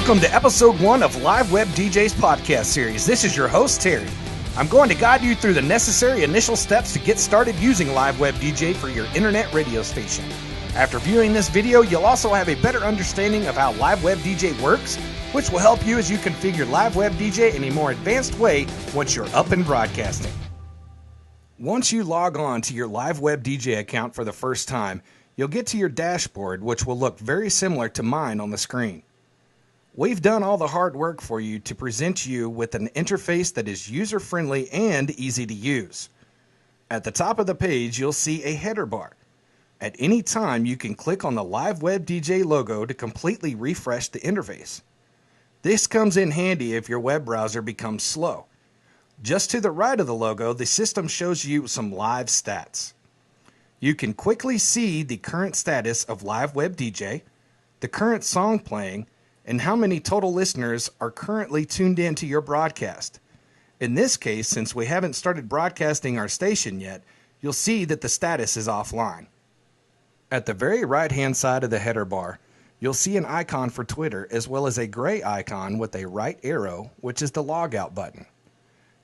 Welcome to episode 1 of LiveWebDJ's podcast series. This is your host, Terry. I'm going to guide you through the necessary initial steps to get started using LiveWebDJ for your internet radio station. After viewing this video, you'll also have a better understanding of how LiveWebDJ works, which will help you as you configure LiveWebDJ in a more advanced way once you're up and broadcasting. Once you log on to your LiveWebDJ account for the first time, you'll get to your dashboard, which will look very similar to mine on the screen. We've done all the hard work for you to present you with an interface that is user-friendly and easy to use. At the top of the page, you'll see a header bar. At any time, you can click on the LiveWebDJ logo to completely refresh the interface. This comes in handy if your web browser becomes slow. Just to the right of the logo, the system shows you some live stats. You can quickly see the current status of LiveWebDJ, the current song playing, and how many total listeners are currently tuned in to your broadcast. In this case, since we haven't started broadcasting our station yet, you'll see that the status is offline. At the very right-hand side of the header bar, you'll see an icon for Twitter as well as a gray icon with a right arrow, which is the logout button.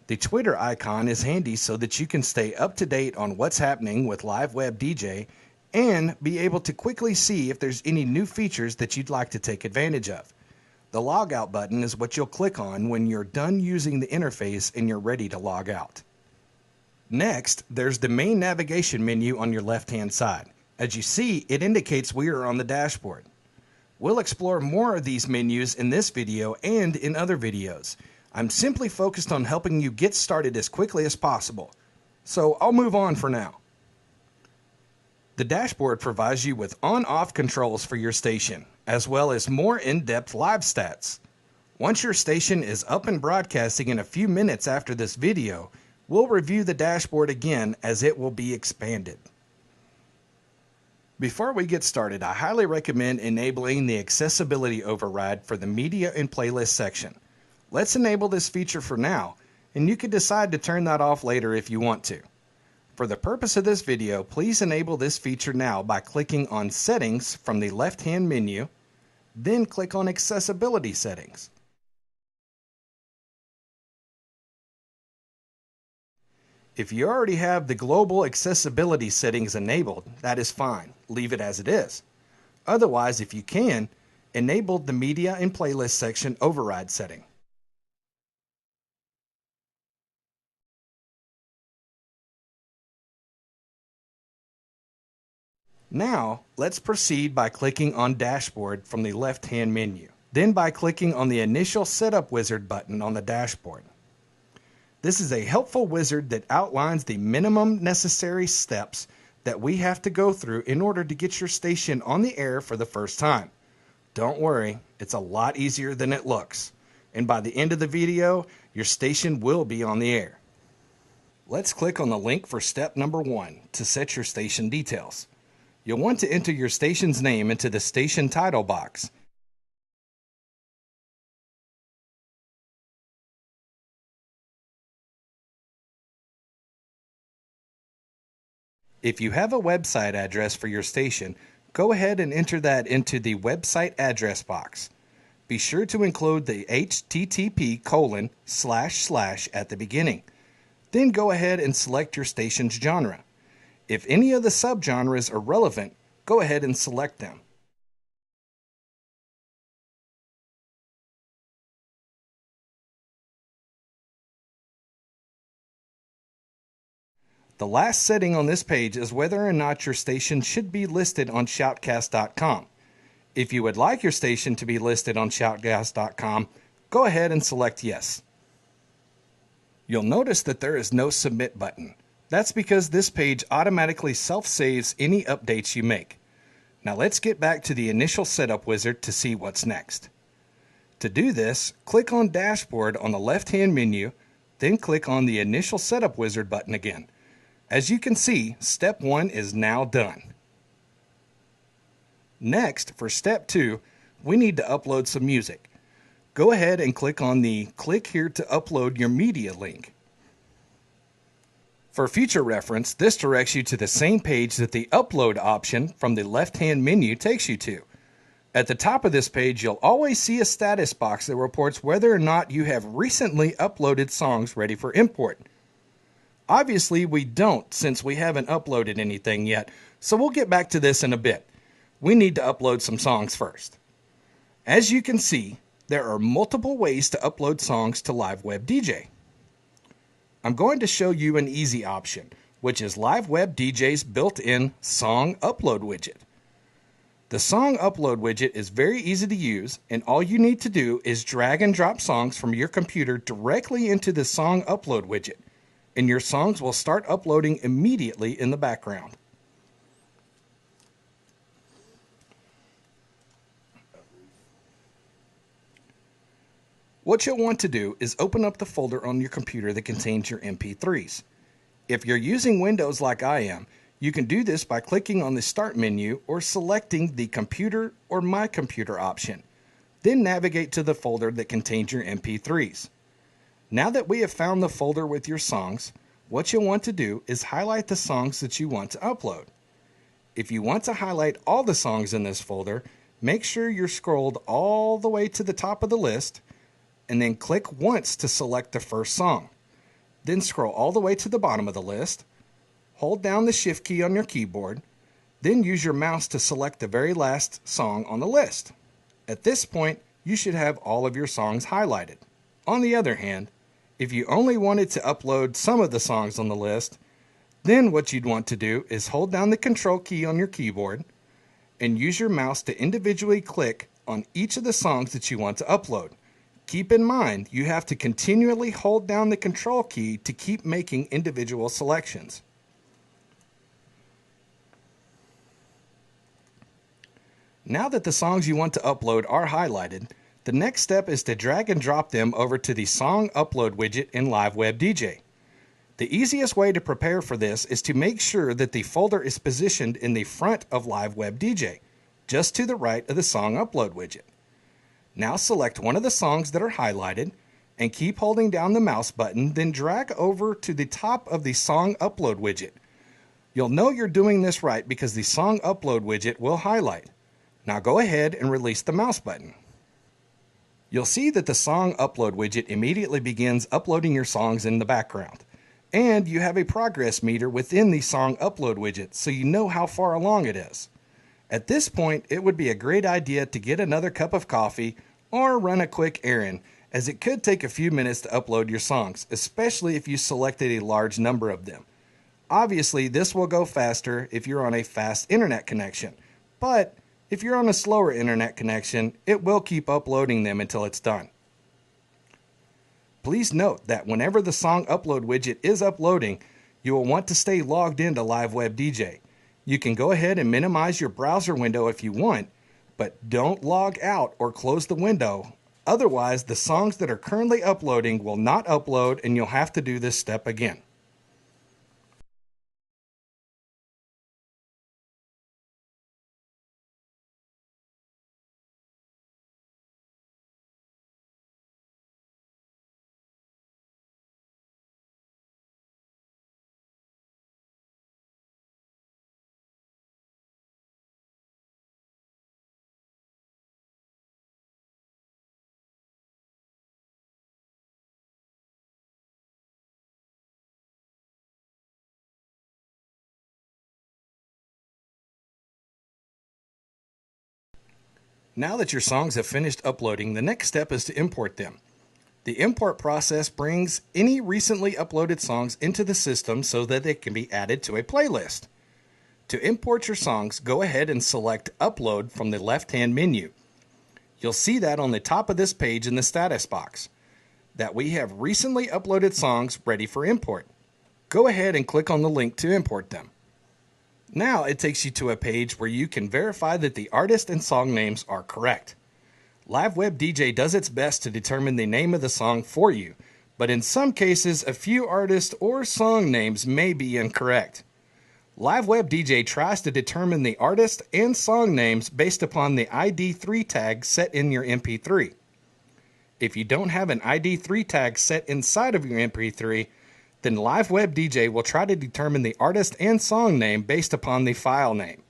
The Twitter icon is handy so that you can stay up to date on what's happening with LiveWebDJ and be able to quickly see if there's any new features that you'd like to take advantage of. The logout button is what you'll click on when you're done using the interface and you're ready to log out. Next, there's the main navigation menu on your left-hand side. As you see, it indicates we are on the dashboard. We'll explore more of these menus in this video and in other videos. I'm simply focused on helping you get started as quickly as possible. So I'll move on for now. The dashboard provides you with on-off controls for your station, as well as more in-depth live stats. Once your station is up and broadcasting in a few minutes after this video, we'll review the dashboard again as it will be expanded. Before we get started, I highly recommend enabling the accessibility override for the media and playlist section. Let's enable this feature for now, and you can decide to turn that off later if you want to. For the purpose of this video, please enable this feature now by clicking on Settings from the left-hand menu, then click on Accessibility Settings. If you already have the global accessibility settings enabled, that is fine. Leave it as it is. Otherwise, if you can, enable the Media and Playlist section override setting. Now, let's proceed by clicking on Dashboard from the left-hand menu, then by clicking on the initial Setup Wizard button on the dashboard. This is a helpful wizard that outlines the minimum necessary steps that we have to go through in order to get your station on the air for the first time. Don't worry, it's a lot easier than it looks, and by the end of the video, your station will be on the air. Let's click on the link for step number 1 to set your station details. You'll want to enter your station's name into the station title box. If you have a website address for your station, go ahead and enter that into the website address box. Be sure to include the http:// at the beginning. Then go ahead and select your station's genre. If any of the subgenres are relevant, go ahead and select them. The last setting on this page is whether or not your station should be listed on shoutcast.com. If you would like your station to be listed on shoutcast.com, go ahead and select yes. You'll notice that there is no submit button. That's because this page automatically self-saves any updates you make. Now let's get back to the initial setup wizard to see what's next. To do this, click on Dashboard on the left-hand menu, then click on the initial setup wizard button again. As you can see, step 1 is now done. Next, for step 2, we need to upload some music. Go ahead and click on the Click here to upload your media link. For future reference, this directs you to the same page that the upload option from the left-hand menu takes you to. At the top of this page, you'll always see a status box that reports whether or not you have recently uploaded songs ready for import. Obviously, we don't since we haven't uploaded anything yet, so we'll get back to this in a bit. We need to upload some songs first. As you can see, there are multiple ways to upload songs to LiveWebDJ. I'm going to show you an easy option, which is LiveWebDJ's built-in Song Upload widget. The Song Upload widget is very easy to use, and all you need to do is drag and drop songs from your computer directly into the Song Upload widget, and your songs will start uploading immediately in the background. What you'll want to do is open up the folder on your computer that contains your MP3s. If you're using Windows like I am, you can do this by clicking on the Start menu or selecting the Computer or My Computer option. Then navigate to the folder that contains your MP3s. Now that we have found the folder with your songs, what you'll want to do is highlight the songs that you want to upload. If you want to highlight all the songs in this folder, make sure you're scrolled all the way to the top of the list, and then click once to select the first song. Then scroll all the way to the bottom of the list, hold down the Shift key on your keyboard, then use your mouse to select the very last song on the list. At this point, you should have all of your songs highlighted. On the other hand, if you only wanted to upload some of the songs on the list, then what you'd want to do is hold down the Control key on your keyboard and use your mouse to individually click on each of the songs that you want to upload. Keep in mind, you have to continually hold down the Control key to keep making individual selections. Now that the songs you want to upload are highlighted, the next step is to drag and drop them over to the Song Upload widget in LiveWebDJ. The easiest way to prepare for this is to make sure that the folder is positioned in the front of LiveWebDJ, just to the right of the Song Upload widget. Now select one of the songs that are highlighted and keep holding down the mouse button, then drag over to the top of the Song Upload widget. You'll know you're doing this right because the Song Upload widget will highlight. Now go ahead and release the mouse button. You'll see that the Song Upload widget immediately begins uploading your songs in the background. And you have a progress meter within the Song Upload widget, so you know how far along it is. At this point, it would be a great idea to get another cup of coffee or run a quick errand, as it could take a few minutes to upload your songs, especially if you selected a large number of them. Obviously, this will go faster if you're on a fast internet connection, but if you're on a slower internet connection, it will keep uploading them until it's done. Please note that whenever the Song Upload widget is uploading, you will want to stay logged into LiveWebDJ. You can go ahead and minimize your browser window if you want, but don't log out or close the window. Otherwise, the songs that are currently uploading will not upload and you'll have to do this step again. Now that your songs have finished uploading, the next step is to import them. The import process brings any recently uploaded songs into the system so that they can be added to a playlist. To import your songs, go ahead and select Upload from the left-hand menu. You'll see that on the top of this page in the status box, that we have recently uploaded songs ready for import. Go ahead and click on the link to import them. Now it takes you to a page where you can verify that the artist and song names are correct. LiveWebDJ does its best to determine the name of the song for you, but in some cases a few artist or song names may be incorrect. LiveWebDJ tries to determine the artist and song names based upon the ID3 tag set in your MP3. If you don't have an ID3 tag set inside of your MP3, then LiveWebDJ will try to determine the artist and song name based upon the file name.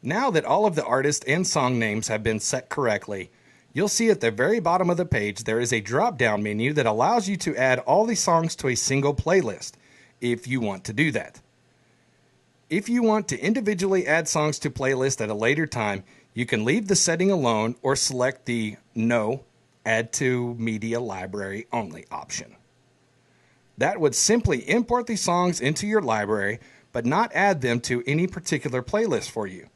Now that all of the artist and song names have been set correctly, you'll see at the very bottom of the page there is a drop-down menu that allows you to add all the songs to a single playlist, if you want to do that. If you want to individually add songs to playlists at a later time, you can leave the setting alone or select the No, Add to Media Library Only option. That would simply import the songs into your library, but not add them to any particular playlist for you.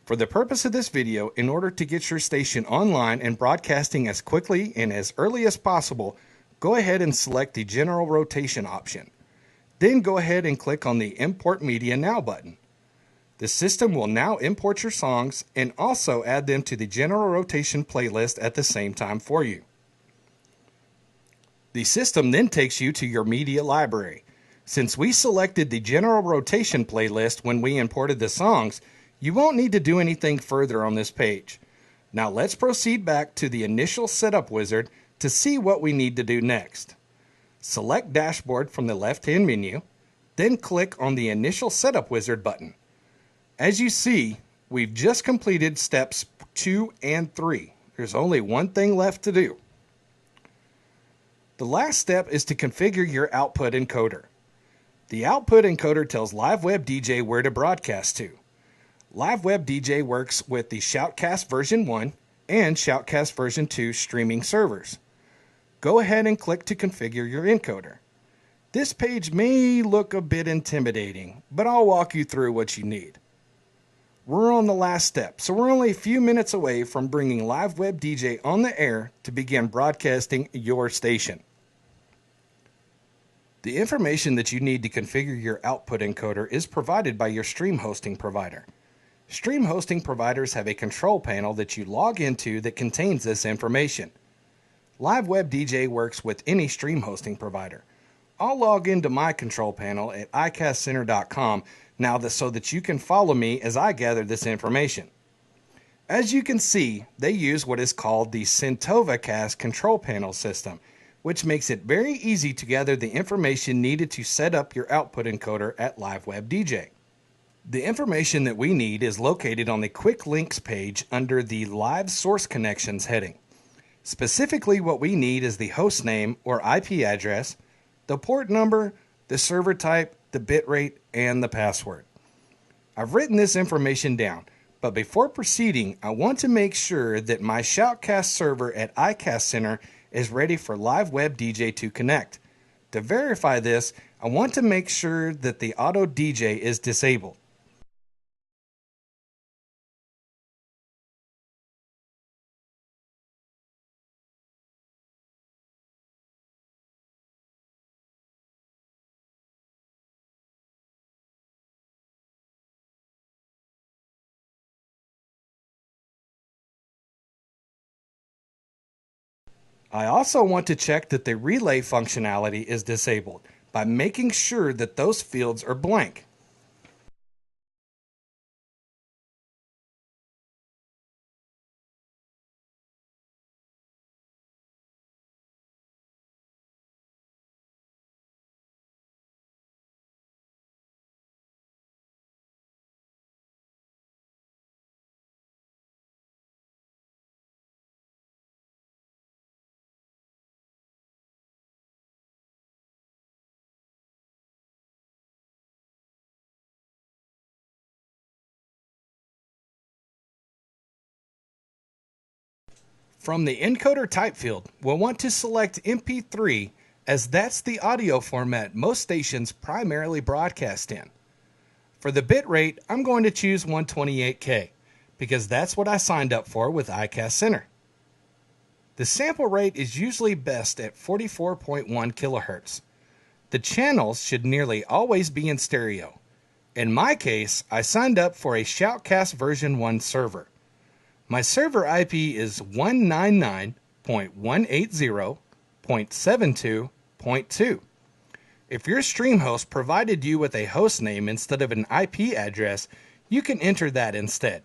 For the purpose of this video, in order to get your station online and broadcasting as quickly and as early as possible, go ahead and select the General Rotation option. Then go ahead and click on the Import Media Now button. The system will now import your songs and also add them to the General Rotation playlist at the same time for you. The system then takes you to your media library. Since we selected the General Rotation playlist when we imported the songs, you won't need to do anything further on this page. Now let's proceed back to the initial setup wizard to see what we need to do next. Select Dashboard from the left-hand menu, then click on the Initial Setup Wizard button. As you see, we've just completed steps 2 and 3. There's only one thing left to do. The last step is to configure your output encoder. The output encoder tells LiveWebDJ where to broadcast to. LiveWebDJ works with the Shoutcast version 1 and Shoutcast version 2 streaming servers. Go ahead and click to configure your encoder. This page may look a bit intimidating, but I'll walk you through what you need. We're on the last step, so we're only a few minutes away from bringing LiveWebDJ on the air to begin broadcasting your station. The information that you need to configure your output encoder is provided by your stream hosting provider. Stream hosting providers have a control panel that you log into that contains this information. LiveWebDJ works with any stream hosting provider. I'll log into my control panel at icastcenter.com now so that you can follow me as I gather this information. As you can see, they use what is called the CentovaCast control panel system, which makes it very easy to gather the information needed to set up your output encoder at LiveWebDJ. The information that we need is located on the Quick Links page under the Live Source Connections heading. Specifically, what we need is the host name or IP address, the port number, the server type, the bitrate, and the password. I've written this information down, but before proceeding, I want to make sure that my Shoutcast server at iCast Center is ready for LiveWebDJ to connect. To verify this, I want to make sure that the Auto DJ is disabled. I also want to check that the relay functionality is disabled by making sure that those fields are blank. From the encoder type field, we'll want to select MP3 as that's the audio format most stations primarily broadcast in. For the bitrate, I'm going to choose 128K because that's what I signed up for with iCast Center. The sample rate is usually best at 44.1 kilohertz. The channels should nearly always be in stereo. In my case, I signed up for a Shoutcast version 1 server. My server IP is 199.180.72.2. If your stream host provided you with a host name instead of an IP address, you can enter that instead.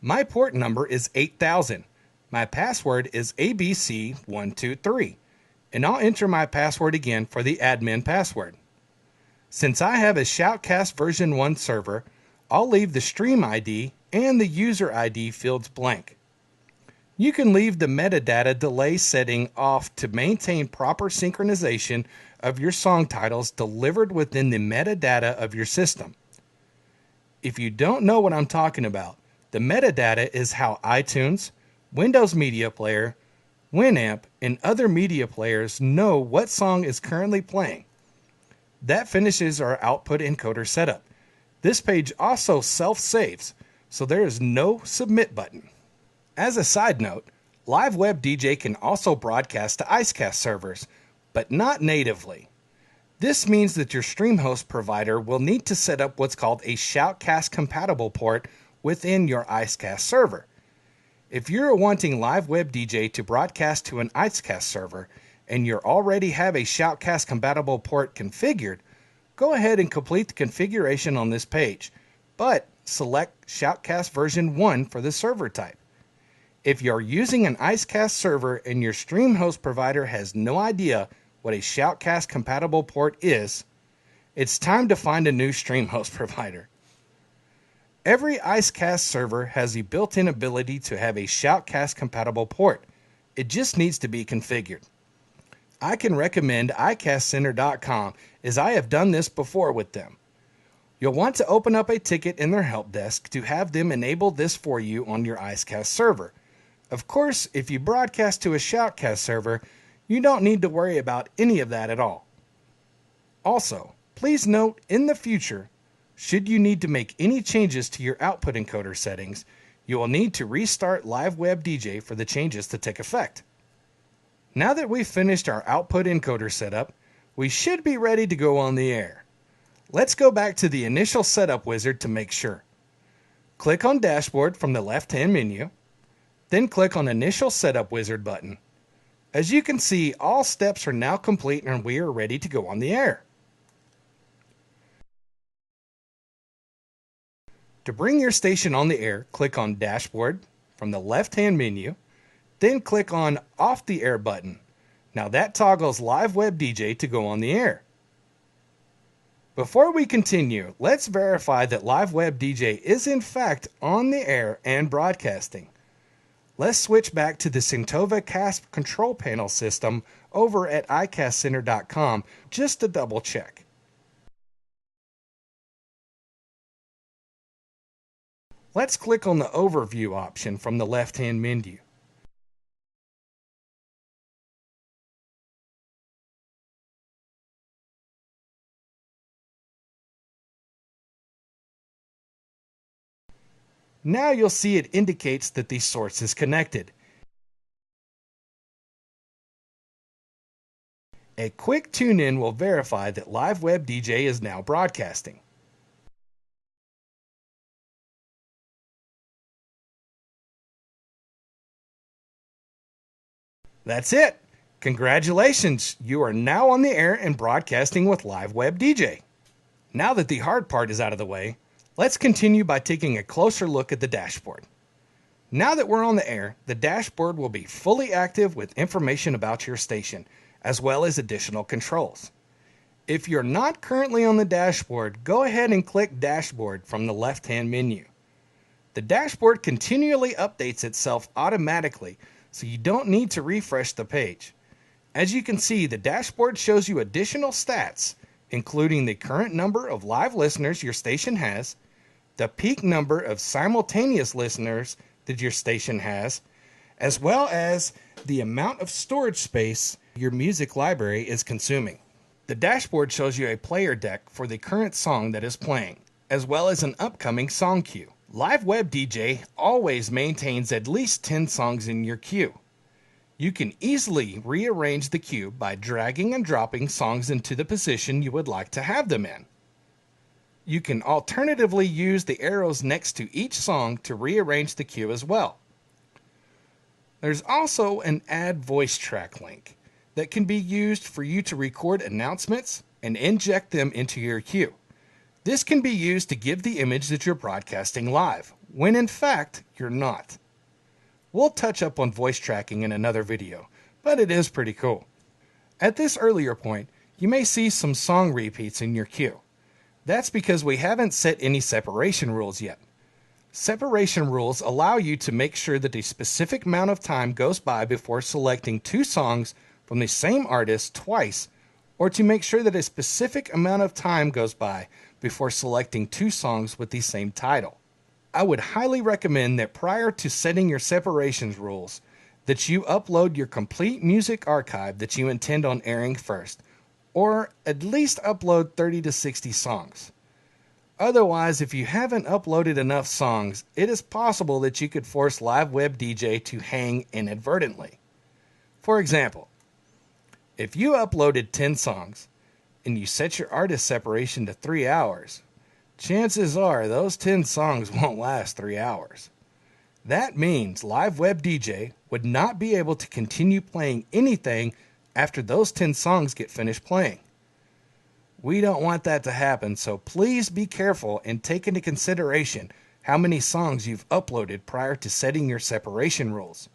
My port number is 8000. My password is ABC123, and I'll enter my password again for the admin password. Since I have a Shoutcast version 1 server, I'll leave the stream ID and the user ID fields blank. You can leave the metadata delay setting off to maintain proper synchronization of your song titles delivered within the metadata of your system. If you don't know what I'm talking about, the metadata is how iTunes, Windows Media Player, Winamp, and other media players know what song is currently playing. That finishes our output encoder setup. This page also self-saves, so there is no submit button. As a side note, LiveWebDJ can also broadcast to IceCast servers, but not natively. This means that your stream host provider will need to set up what's called a Shoutcast compatible port within your IceCast server. If you're wanting LiveWebDJ to broadcast to an IceCast server and you already have a Shoutcast compatible port configured, go ahead and complete the configuration on this page, but select Shoutcast version 1 for the server type. If you're using an IceCast server and your stream host provider has no idea what a Shoutcast compatible port is, it's time to find a new stream host provider. Every IceCast server has the built-in ability to have a Shoutcast compatible port. It just needs to be configured. I can recommend iCastCenter.com as I have done this before with them. You'll want to open up a ticket in their help desk to have them enable this for you on your IceCast server. Of course, if you broadcast to a Shoutcast server, you don't need to worry about any of that at all. Also, please note in the future, should you need to make any changes to your output encoder settings, you will need to restart LiveWebDJ for the changes to take effect. Now that we've finished our output encoder setup, we should be ready to go on the air. Let's go back to the initial setup wizard to make sure. Click on Dashboard from the left-hand menu, then click on Initial Setup Wizard button. As you can see, all steps are now complete and we are ready to go on the air. To bring your station on the air, click on Dashboard from the left-hand menu, then click on Off the Air button. Now that toggles LiveWebDJ to go on the air. Before we continue, let's verify that LiveWebDJ is in fact on the air and broadcasting. Let's switch back to the Centova Cast control panel system over at iCastCenter.com just to double check. Let's click on the Overview option from the left-hand menu. Now you'll see it indicates that the source is connected. A quick tune-in will verify that LiveWebDJ is now broadcasting. That's it! Congratulations! You are now on the air and broadcasting with LiveWebDJ. Now that the hard part is out of the way, let's continue by taking a closer look at the dashboard. Now that we're on the air, the dashboard will be fully active with information about your station, as well as additional controls. If you're not currently on the dashboard, go ahead and click Dashboard from the left-hand menu. The dashboard continually updates itself automatically, so you don't need to refresh the page. As you can see, the dashboard shows you additional stats, including the current number of live listeners your station has, the peak number of simultaneous listeners that your station has, as well as the amount of storage space your music library is consuming. The dashboard shows you a player deck for the current song that is playing, as well as an upcoming song queue. LiveWebDJ always maintains at least 10 songs in your queue. You can easily rearrange the queue by dragging and dropping songs into the position you would like to have them in. You can alternatively use the arrows next to each song to rearrange the queue as well. There's also an Add Voice Track link that can be used for you to record announcements and inject them into your queue. This can be used to give the image that you're broadcasting live, when in fact you're not. We'll touch up on voice tracking in another video, but it is pretty cool. At this earlier point, you may see some song repeats in your queue. That's because we haven't set any separation rules yet. Separation rules allow you to make sure that a specific amount of time goes by before selecting two songs from the same artist twice, or to make sure that a specific amount of time goes by before selecting two songs with the same title. I would highly recommend that prior to setting your separations rules, that you upload your complete music archive that you intend on airing first, or at least upload 30 to 60 songs. Otherwise, if you haven't uploaded enough songs, it is possible that you could force LiveWebDJ to hang inadvertently. For example, if you uploaded 10 songs and you set your artist separation to 3 hours, chances are those 10 songs won't last 3 hours. That means LiveWebDJ would not be able to continue playing anything after those 10 songs get finished playing. We don't want that to happen, so please be careful and take into consideration how many songs you've uploaded prior to setting your separation rules.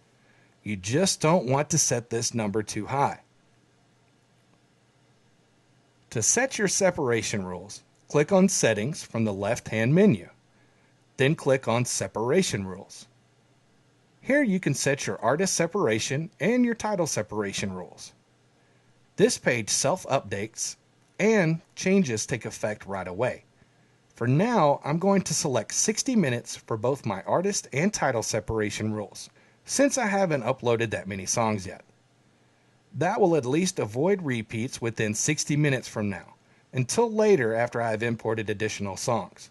You just don't want to set this number too high. To set your separation rules, click on Settings from the left-hand menu. Then click on Separation Rules. Here you can set your artist separation and your title separation rules. This page self-updates and changes take effect right away. For now, I'm going to select 60 minutes for both my artist and title separation rules, since I haven't uploaded that many songs yet. That will at least avoid repeats within 60 minutes from now, until later after I have imported additional songs.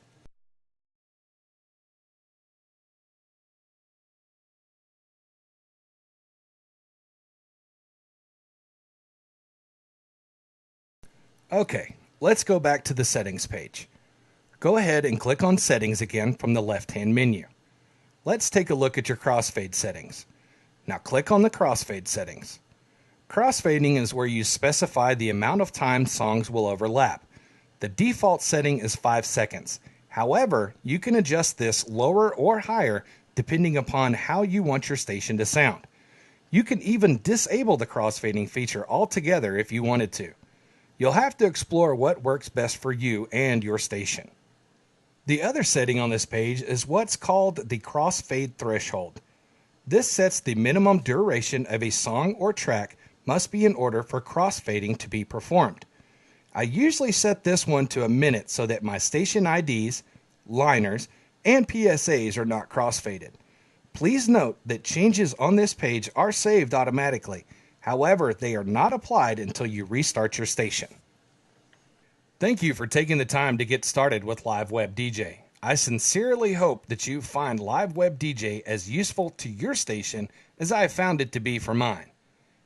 Okay, let's go back to the settings page. Go ahead and click on Settings again from the left-hand menu. Let's take a look at your crossfade settings. Now click on the crossfade settings. Crossfading is where you specify the amount of time songs will overlap. The default setting is 5 seconds. However, you can adjust this lower or higher depending upon how you want your station to sound. You can even disable the crossfading feature altogether if you wanted to. You'll have to explore what works best for you and your station. The other setting on this page is what's called the crossfade threshold. This sets the minimum duration of a song or track must be in order for crossfading to be performed. I usually set this one to a minute so that my station IDs, liners, and PSAs are not crossfaded. Please note that changes on this page are saved automatically. However, they are not applied until you restart your station. Thank you for taking the time to get started with LiveWebDJ. I sincerely hope that you find LiveWebDJ as useful to your station as I have found it to be for mine.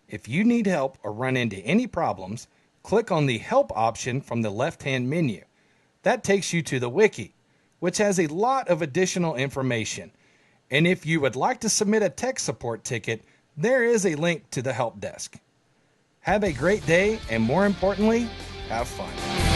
If you need help or run into any problems, click on the Help option from the left-hand menu. That takes you to the wiki, which has a lot of additional information. And if you would like to submit a tech support ticket, there is a link to the help desk. Have a great day, and more importantly, have fun.